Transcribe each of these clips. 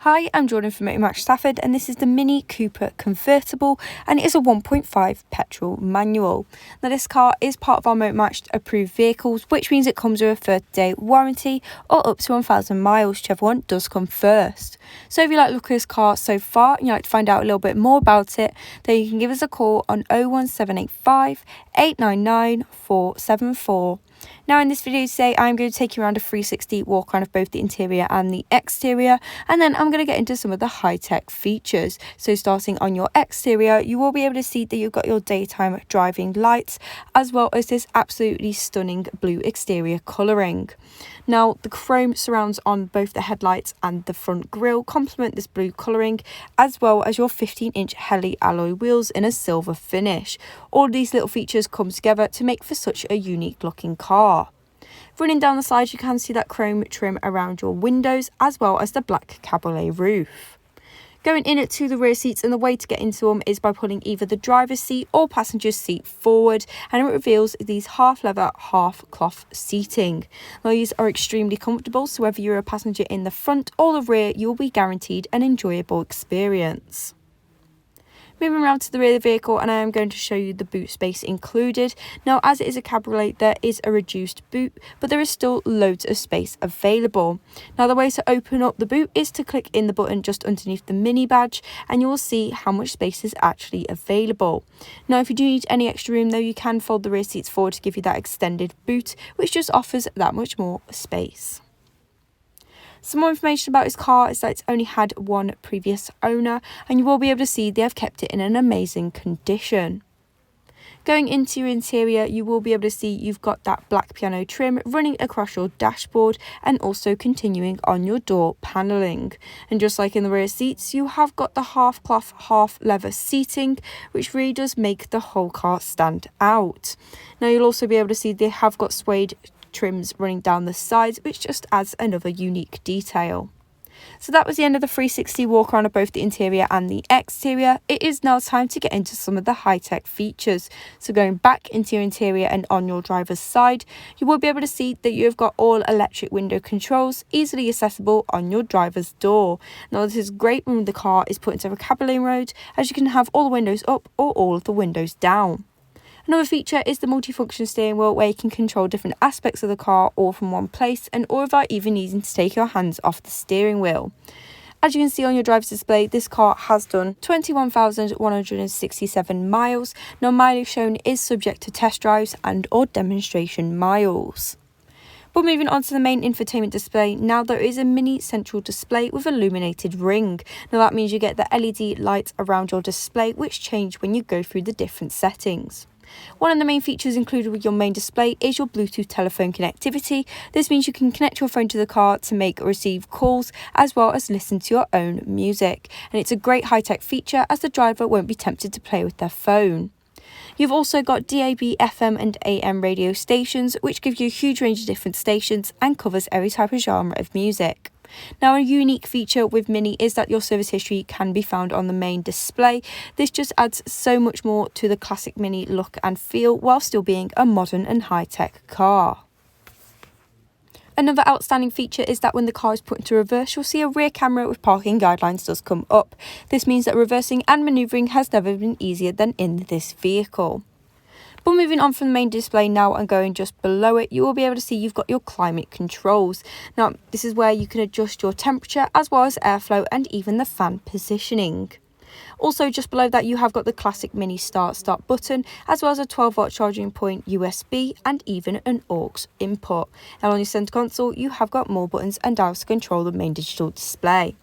Hi, I'm Jordan from Motor Match Stafford, and this is the MINI Cooper Convertible, and it is a 1.5 petrol manual. Now, this car is part of our Motor Match approved vehicles, which means it comes with a 30-day warranty or up to 1,000 miles, whichever one does come first. So if you like the look at this car so far and you'd like to find out a little bit more about it, then you can give us a call on 01785 899 474. Now in this video today, I'm going to take you around a 360 walk around of both the interior and the exterior, and then I'm going to get into some of the high-tech features. So starting on your exterior, you will be able to see that you've got your daytime driving lights, as well as this absolutely stunning blue exterior colouring. Now the chrome surrounds on both the headlights and the front grille complement this blue colouring, as well as your 15-inch Heli alloy wheels in a silver finish. All of these little features come together to make for such a unique looking car. Running down the sides, you can see that chrome trim around your windows, as well as the black Cabriolet roof. Going in to the rear seats, and the way to get into them is by pulling either the driver's seat or passenger's seat forward, and it reveals these half leather, half cloth seating. Now these are extremely comfortable, so whether you're a passenger in the front or the rear, you will be guaranteed an enjoyable experience. Moving around to the rear of the vehicle, and I am going to show you the boot space included. Now, as it is a Cabriolet, there is a reduced boot, but there is still loads of space available. Now, the way to open up the boot is to click in the button just underneath the MINI badge, and you will see how much space is actually available. Now, if you do need any extra room, though, you can fold the rear seats forward to give you that extended boot, which just offers that much more space. Some more information about this car is that it's only had one previous owner, and you will be able to see they have kept it in an amazing condition. Going into your interior, you will be able to see you've got that black piano trim running across your dashboard and also continuing on your door panelling. And just like in the rear seats, you have got the half cloth, half leather seating, which really does make the whole car stand out. Now you'll also be able to see they have got suede trims running down the sides, which just adds another unique detail. So that was the end of the 360 walk around of both the interior and the exterior. It is now time to get into some of the high-tech features. So going back into your interior and on your driver's side, you will be able to see that you have got all electric window controls easily accessible on your driver's door. Now this is great when the car is put into a cabriolet mode, as you can have all the windows up or all of the windows down. Another feature is the multifunction steering wheel, where you can control different aspects of the car all from one place and all without even needing to take your hands off the steering wheel. As you can see on your driver's display, this car has done 21,167 miles. Now mileage shown is subject to test drives and or demonstration miles. But moving on to the main infotainment display, now there is a mini central display with illuminated ring. Now that means you get the LED lights around your display, which change when you go through the different settings. One of the main features included with your main display is your Bluetooth telephone connectivity. This means you can connect your phone to the car to make or receive calls, as well as listen to your own music. And it's a great high-tech feature, as the driver won't be tempted to play with their phone. You've also got DAB, FM and AM radio stations, which give you a huge range of different stations and covers every type of genre of music. Now, a unique feature with MINI is that your service history can be found on the main display. This just adds so much more to the classic MINI look and feel, while still being a modern and high-tech car. Another outstanding feature is that when the car is put into reverse, you'll see a rear camera with parking guidelines does come up. This means that reversing and manoeuvring has never been easier than in this vehicle. But moving on from the main display now and going just below it, you will be able to see you've got your climate controls. Now this is where you can adjust your temperature, as well as airflow and even the fan positioning. Also just below that, you have got the classic MINI start button, as well as a 12-volt charging point, USB and even an aux input. And on your center console, you have got more buttons and dials to control the main digital display.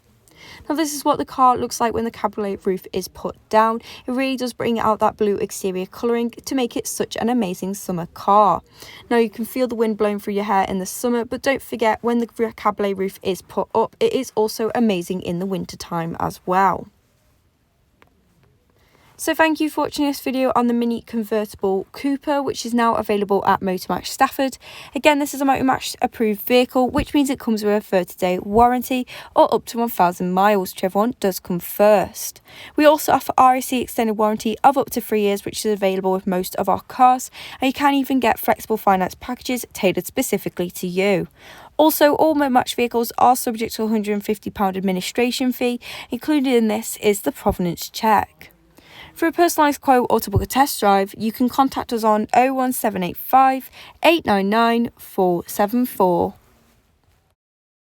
Now this is what the car looks like when the Cabriolet roof is put down. It really does bring out that blue exterior colouring to make it such an amazing summer car. Now you can feel the wind blowing through your hair in the summer, but don't forget, when the Cabriolet roof is put up, it is also amazing in the winter time as well. So thank you for watching this video on the MINI Convertible Cooper, which is now available at Motor Match Stafford. Again, this is a Motor Match approved vehicle, which means it comes with a 30-day warranty or up to 1,000 miles, whichever one does come first. We also offer RAC extended warranty of up to 3 years, which is available with most of our cars, and you can even get flexible finance packages tailored specifically to you. Also, all Motor Match vehicles are subject to a £150 administration fee. Included in this is the provenance check. For a personalised quote or to book a test drive, you can contact us on 01785 899 474.